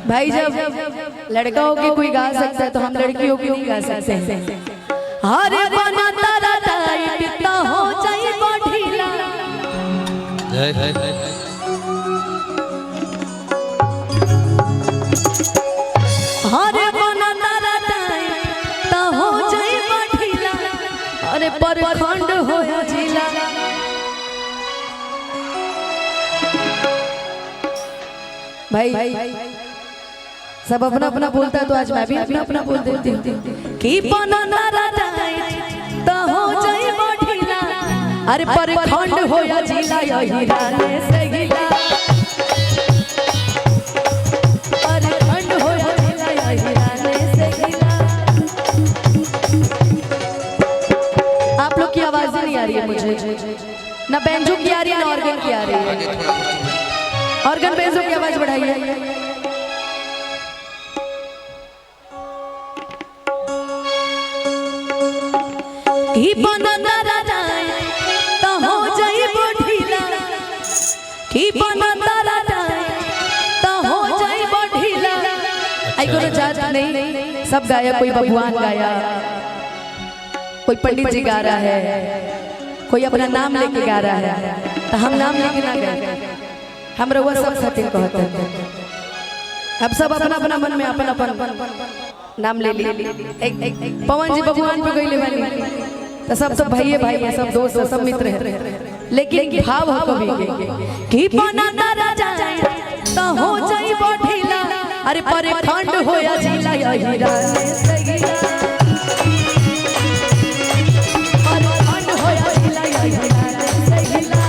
भाई जब लड़का हो के कोई गा सकता है तो हम लड़की हो के नहीं गा सकते हैं। अरे बना तारा टाइट तो हो जाए बढ़ीला। अरे बना तारा टाइट तो हो जाए बढ़ीला। अरे परखंड हो जिला। भाई सब अपना अपना बोलता है तो आज मैं भी अपना अपना बोल देती हूँ कि बनाना टाइट तो हो जाए बढ़ीला। अरे परखंड हो या जिला यही राने से गिला। परखंड हो या जिला यही राने से गिला। आप लोग की आवाज नहीं आ रही है मुझे, ना बैंजो की आ रही है ना ऑर्गन की आ रही है। ऑर्गन बैंजो की आवाज बढ़ाइए। की बनाना टाइट तो हो जाए बढ़ीला। की बनाना टाइट तो हो जाए बढ़ीला। आई कोनो जात नहीं, सब गाया। कोई भगवान गाया, कोई पंडित जी गा रहा है, कोई अपना नाम लेके गा रहा है। तो हम नाम लेके ना गाए, हम रउआ सब खातिर कहते हैं। अब सब अपना अपना मन में अपन अपन नाम ले ली। एक पवन जी भगवान पे गईले वाली तो सब भाई भाई है, सब दोस्त है, सब मित्र है। लेकिन भाव हो कभी कि बनाना टाइट तो हो जाए बढ़ीला। अरे परखंड हो या जिला यही राने से गिला। परखंड हो या जिला यही राने से गिला।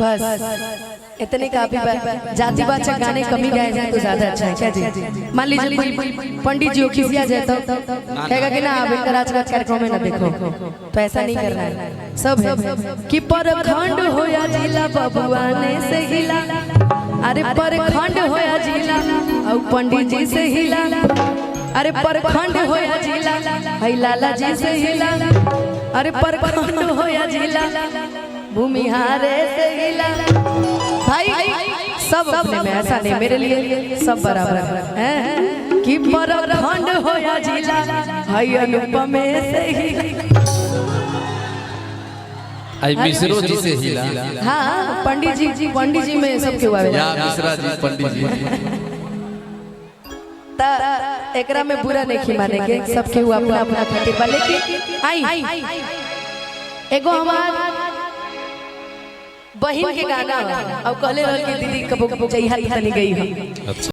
बस इतने काफी जाति बाचा गाने कमी गाए जाए तो ज्यादा अच्छा है। क्या जी? मान लीजिए कोई पंडित जी खिसिया जाए तो कहेगा कि ना आप आज का कार्यक्रम में ना देखो, तो ऐसा नहीं करना है। सब है कि परखंड हो या जिला बबुआने से हिला। अरे परखंड हो या जिला और पंडित जी से हिला। अरे परखंड हो या जिला हई लाला जी से हिला। अरे परखंड हो या जिला भूमिहारे से हिला। भाई सब अपने में, ऐसा नहीं मेरे लिए सब बराबर है कि परखंड हो या जिला हई अनुपमे से हिला। आई मिश्रो जी से हिला। हाँ पंडित जी में सबके हुआ है। या मिश्रा जी पंडित जी ता एकरा में बुरा नहीं माने के, सबके हुआ अपना अपना खातिर बा। लेकिन आई एगो हमार बहन के गाना और कहले रह के दीदी कबो कबो जइहा तनी गई हो।